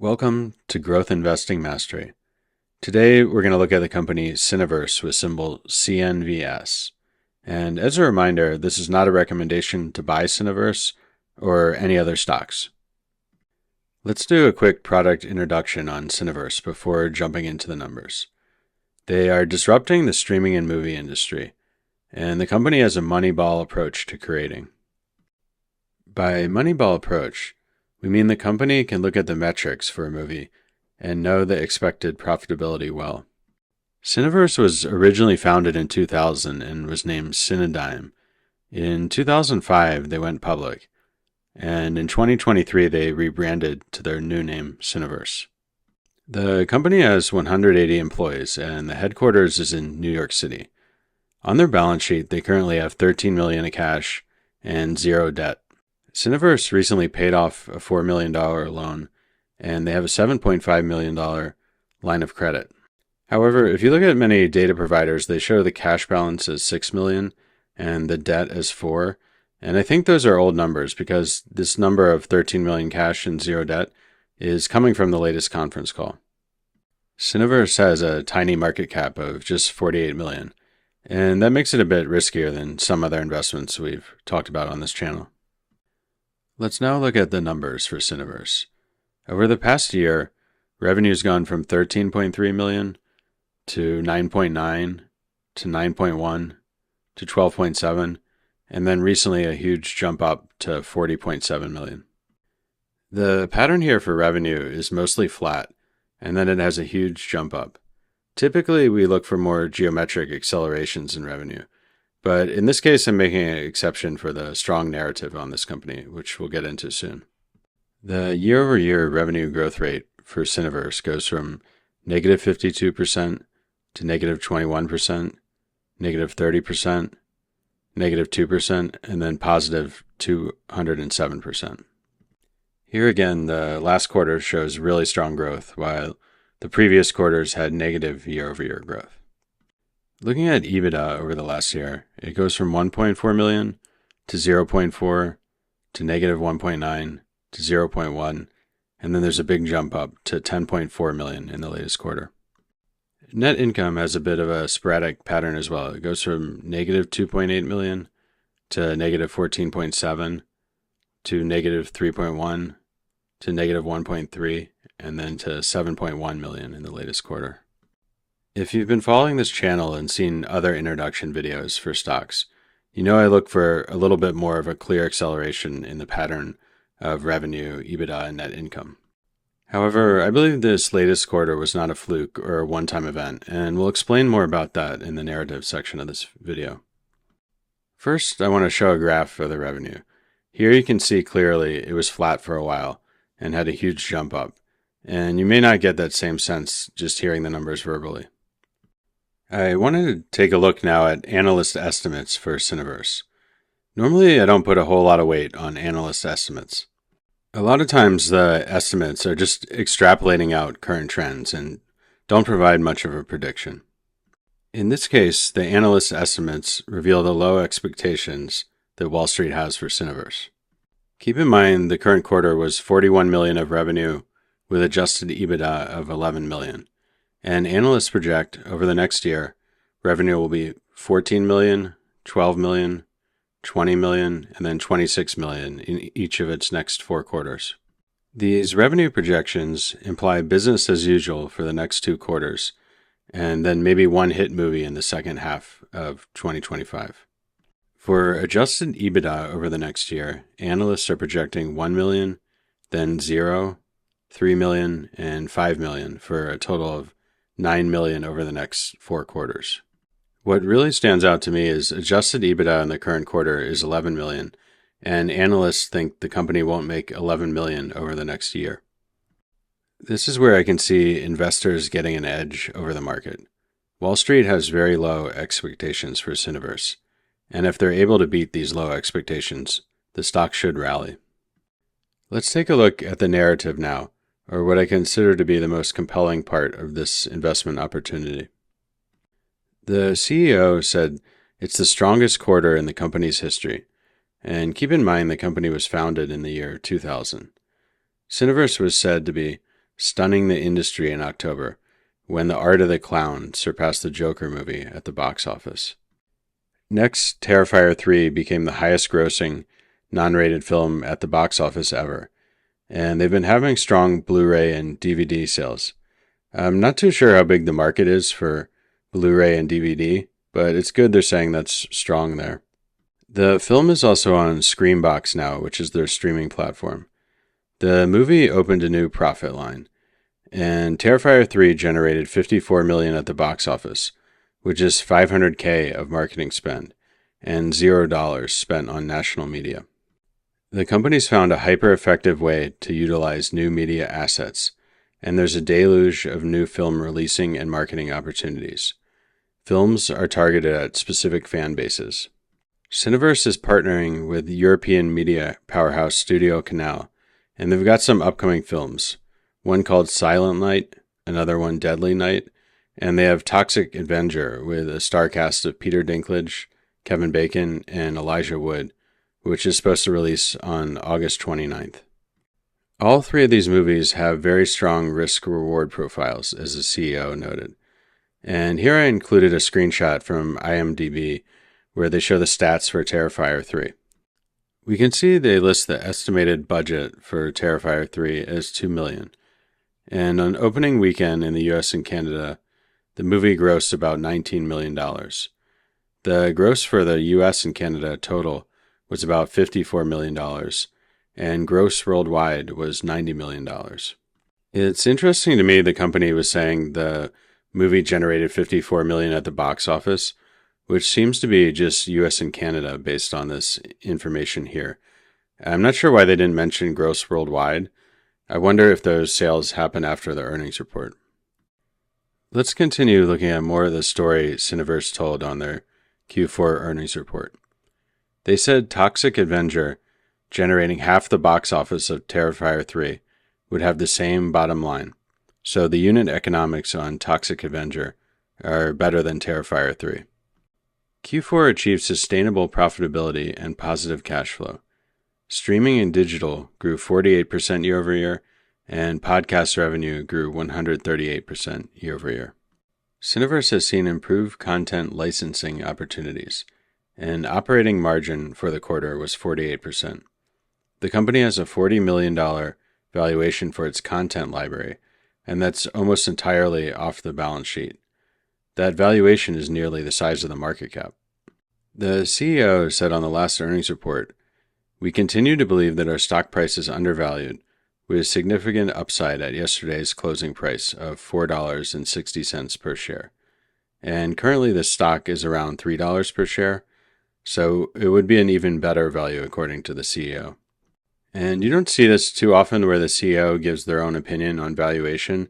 Welcome to Growth Investing Mastery. Today we're going to look at the company Cineverse with symbol CNVS. And as a reminder, this is not a recommendation to buy Cineverse or any other stocks. Let's do a quick product introduction on Cineverse before jumping into the numbers. They are disrupting the streaming and movie industry, and the company has a Moneyball approach to creating. By Moneyball approach, we mean the company can look at the metrics for a movie and know the expected profitability well. Cineverse was originally founded in 2000 and was named Cinedigm. In 2005, they went public, and in 2023, they rebranded to their new name, Cineverse. The company has 180 employees, and the headquarters is in New York City. On their balance sheet, they currently have $13 million in cash and zero debt. Cineverse recently paid off a $4 million loan, and they have a $7.5 million line of credit. However, if you look at many data providers, they show the cash balance as $6 million and the debt as $4 million. And I think those are old numbers because this number of $13 million cash and zero debt is coming from the latest conference call. Cineverse has a tiny market cap of just $48 million, and that makes it a bit riskier than some other investments we've talked about on this channel. Let's now look at the numbers for Cineverse. Over the past year, revenue's gone from $13.3 million to $9.9 to $9.1 to $12.7, and then recently a huge jump up to $40.7 million. The pattern here for revenue is mostly flat, and then it has a huge jump up. Typically, we look for more geometric accelerations in revenue, but in this case, I'm making an exception for the strong narrative on this company, which we'll get into soon. The year-over-year revenue growth rate for Cineverse goes from negative 52% to negative 21%, negative 30%, negative 2%, and then positive 207%. Here again, the last quarter shows really strong growth, while the previous quarters had negative year-over-year growth. Looking at EBITDA over the last year, it goes from $1.4 million to $0.4 to negative $1.9 to $0.1, and then there's a big jump up to $10.4 million in the latest quarter. Net income has a bit of a sporadic pattern as well. It goes from negative $2.8 million to negative $14.7 to negative $3.1 to negative $1.3, and then to $7.1 million in the latest quarter. If you've been following this channel and seen other introduction videos for stocks, you know I look for a little bit more of a clear acceleration in the pattern of revenue, EBITDA, and net income. However, I believe this latest quarter was not a fluke or a one-time event, and we'll explain more about that in the narrative section of this video. First, I want to show a graph for the revenue. Here you can see clearly it was flat for a while and had a huge jump up, and you may not get that same sense just hearing the numbers verbally. I wanted to take a look now at analyst estimates for Cineverse. Normally, I don't put a whole lot of weight on analyst estimates. A lot of times the estimates are just extrapolating out current trends and don't provide much of a prediction. In this case, the analyst estimates reveal the low expectations that Wall Street has for Cineverse. Keep in mind the current quarter was $41 million of revenue with adjusted EBITDA of $11 million, and analysts project over the next year revenue will be $14 million, $12 million, $20 million, and then $26 million in each of its next 4 quarters. These revenue projections imply business as usual for the next 2 quarters, and then maybe one hit movie in the second half of 2025. For adjusted EBITDA over the next year, analysts are projecting $1 million, then $0, $3 million, and $5 million for a total of $9 million over the next 4 quarters. What really stands out to me is adjusted EBITDA in the current quarter is $11 million, and analysts think the company won't make $11 million over the next year. This is where I can see investors getting an edge over the market. Wall Street has very low expectations for Cineverse, and if they're able to beat these low expectations, the stock should rally. Let's take a look at the narrative now, or what I consider to be the most compelling part of this investment opportunity. The CEO said it's the strongest quarter in the company's history, and keep in mind the company was founded in the year 2000. Cineverse was said to be stunning the industry in October when The Art of the Clown surpassed the Joker movie at the box office. Next, Terrifier 3 became the highest grossing non-rated film at the box office ever, and they've been having strong Blu-ray and DVD sales. I'm not too sure how big the market is for Blu-ray and DVD, but it's good they're saying that's strong there. The film is also on Screambox now, which is their streaming platform. The movie opened a new profit line, and Terrifier 3 generated $54 million at the box office, which is $500K of marketing spend, and $0 spent on national media. The company's found a hyper-effective way to utilize new media assets, and there's a deluge of new film releasing and marketing opportunities. Films are targeted at specific fan bases. Cineverse is partnering with European media powerhouse Studio Canal, and they've got some upcoming films, one called Silent Night, another one Deadly Night, and they have Toxic Avenger with a star cast of Peter Dinklage, Kevin Bacon, and Elijah Wood, which is supposed to release on August 29th. All three of these movies have very strong risk-reward profiles, as the CEO noted. And here I included a screenshot from IMDb where they show the stats for Terrifier 3. We can see they list the estimated budget for Terrifier 3 as $2 million. And on opening weekend in the US and Canada, the movie grossed about $19 million. The gross for the US and Canada total was about $54 million, and gross worldwide was $90 million. It's interesting to me the company was saying the movie generated $54 million at the box office, which seems to be just US and Canada based on this information here. I'm not sure why they didn't mention gross worldwide. I wonder if those sales happen after the earnings report. Let's continue looking at more of the story Cineverse told on their Q4 earnings report. They said Toxic Avenger, generating half the box office of Terrifier 3, would have the same bottom line, so the unit economics on Toxic Avenger are better than Terrifier 3. Q4 achieved sustainable profitability and positive cash flow. Streaming and digital grew 48% year over year, and podcast revenue grew 138% year over year. Cineverse has seen improved content licensing opportunities, and operating margin for the quarter was 48%. The company has a $40 million valuation for its content library, and that's almost entirely off the balance sheet. That valuation is nearly the size of the market cap. The CEO said on the last earnings report, "We continue to believe that our stock price is undervalued, with significant upside at yesterday's closing price of $4.60 per share. And currently the stock is around $3 per share, so it would be an even better value according to the CEO." And you don't see this too often where the CEO gives their own opinion on valuation.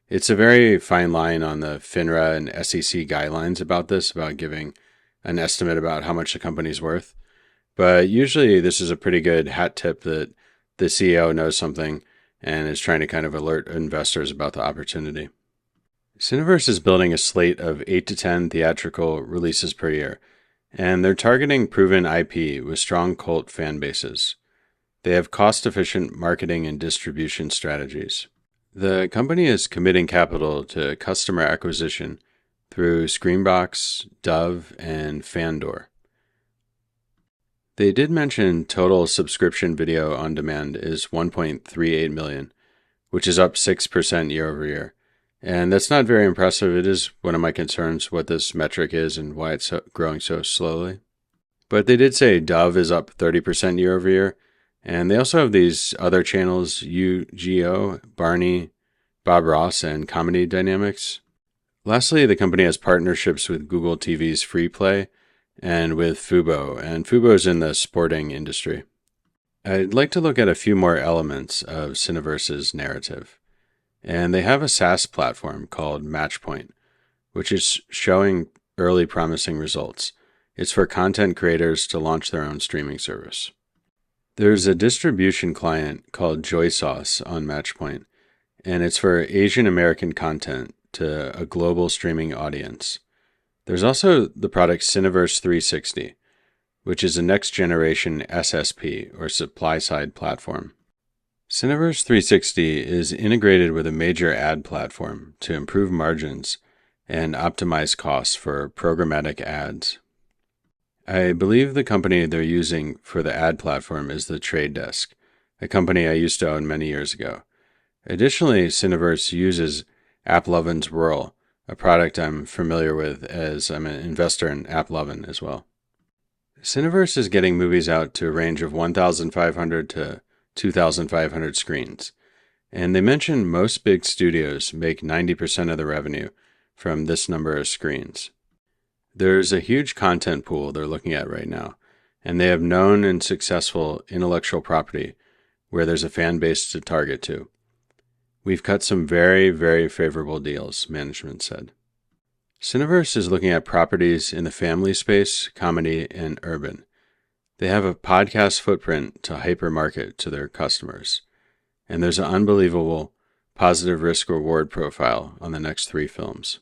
It's a very fine line on the FINRA and SEC guidelines about this, about giving an estimate about how much the company's worth. But usually this is a pretty good hat tip that the CEO knows something and is trying to kind of alert investors about the opportunity. Cineverse is building a slate of 8 to 10 theatrical releases per year, and they're targeting proven IP with strong cult fan bases. They have cost-efficient marketing and distribution strategies. The company is committing capital to customer acquisition through Screambox, Dove, and Fandor. They did mention total subscription video on demand is 1.38 million, which is up 6% year over year. And that's not very impressive. It is one of my concerns what this metric is and why it's growing so slowly. But they did say Dove is up 30% year over year. And they also have these other channels, UGO, Barney, Bob Ross, and Comedy Dynamics. Lastly, the company has partnerships with Google TV's Free Play and with Fubo, and Fubo is in the sporting industry. I'd like to look at a few more elements of Cineverse's narrative. And they have a SaaS platform called Matchpoint, which is showing early promising results. It's for content creators to launch their own streaming service. There's a distribution client called Joy Sauce on Matchpoint, and it's for Asian American content to a global streaming audience. There's also the product Cineverse 360, which is a next-generation SSP, or supply-side platform. Cineverse 360 is integrated with a major ad platform to improve margins and optimize costs for programmatic ads. I believe the company they're using for the ad platform is The Trade Desk, a company I used to own many years ago. Additionally, Cineverse uses AppLovin's Whirl, a product I'm familiar with as I'm an investor in AppLovin as well. Cineverse is getting movies out to a range of 1,500 to 2,500 screens, and they mention most big studios make 90% of the revenue from this number of screens. There's a huge content pool they're looking at right now, and they have known and successful intellectual property where there's a fan base to target to. We've cut some very, very favorable deals, management said. Cineverse is looking at properties in the family space, comedy, and urban. They have a podcast footprint to hypermarket to their customers, and there's an unbelievable positive risk-reward profile on the next 3 films.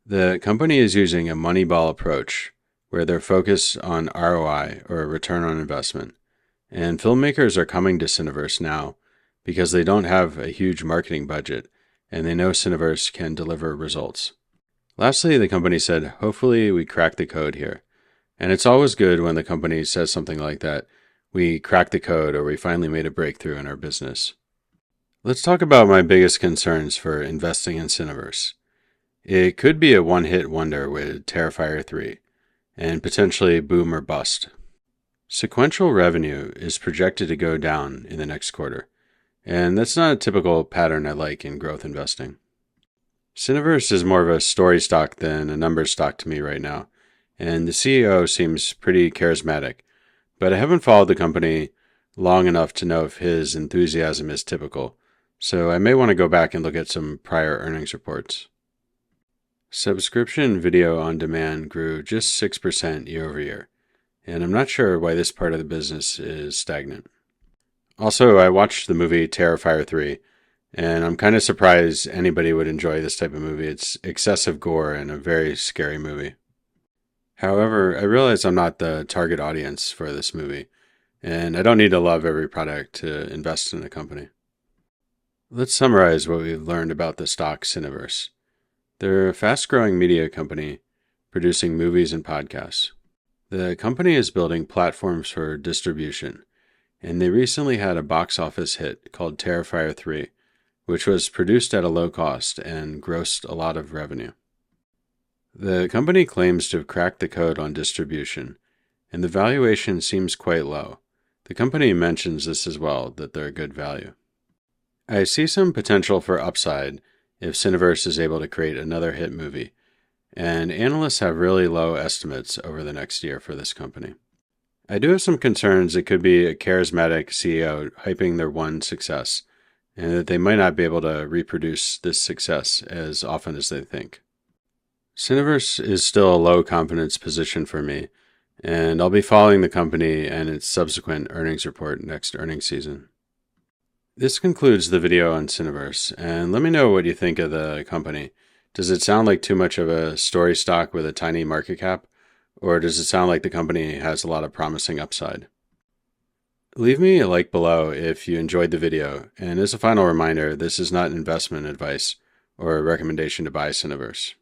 The company is using a Moneyball approach where they're focused on ROI, or return on investment, and filmmakers are coming to Cineverse now because they don't have a huge marketing budget and they know Cineverse can deliver results. Lastly, the company said, hopefully we crack the code here. And it's always good when the company says something like that, we cracked the code or we finally made a breakthrough in our business. Let's talk about my biggest concerns for investing in Cineverse. It could be a one-hit wonder with Terrifier 3, and potentially boom or bust. Sequential revenue is projected to go down in the next quarter, and that's not a typical pattern I like in growth investing. Cineverse is more of a story stock than a numbers stock to me right now, and the CEO seems pretty charismatic, but I haven't followed the company long enough to know if his enthusiasm is typical, so I may want to go back and look at some prior earnings reports. Subscription video on demand grew just 6% year over year, and I'm not sure why this part of the business is stagnant. Also, I watched the movie Terrifier 3, and I'm kind of surprised anybody would enjoy this type of movie. It's excessive gore and a very scary movie. However, I realize I'm not the target audience for this movie, and I don't need to love every product to invest in a company. Let's summarize what we've learned about the stock Cineverse. They're a fast-growing media company producing movies and podcasts. The company is building platforms for distribution, and they recently had a box office hit called Terrifier 3, which was produced at a low cost and grossed a lot of revenue. The company claims to have cracked the code on distribution, and the valuation seems quite low. The company mentions this as well, that they're a good value. I see some potential for upside if Cineverse is able to create another hit movie, and analysts have really low estimates over the next year for this company. I do have some concerns it could be a charismatic CEO hyping their one success, and that they might not be able to reproduce this success as often as they think. Cineverse is still a low confidence position for me, and I'll be following the company and its subsequent earnings report next earnings season. This concludes the video on Cineverse, and let me know what you think of the company. Does it sound like too much of a story stock with a tiny market cap, or does it sound like the company has a lot of promising upside? Leave me a like below if you enjoyed the video, and as a final reminder, this is not investment advice or a recommendation to buy Cineverse.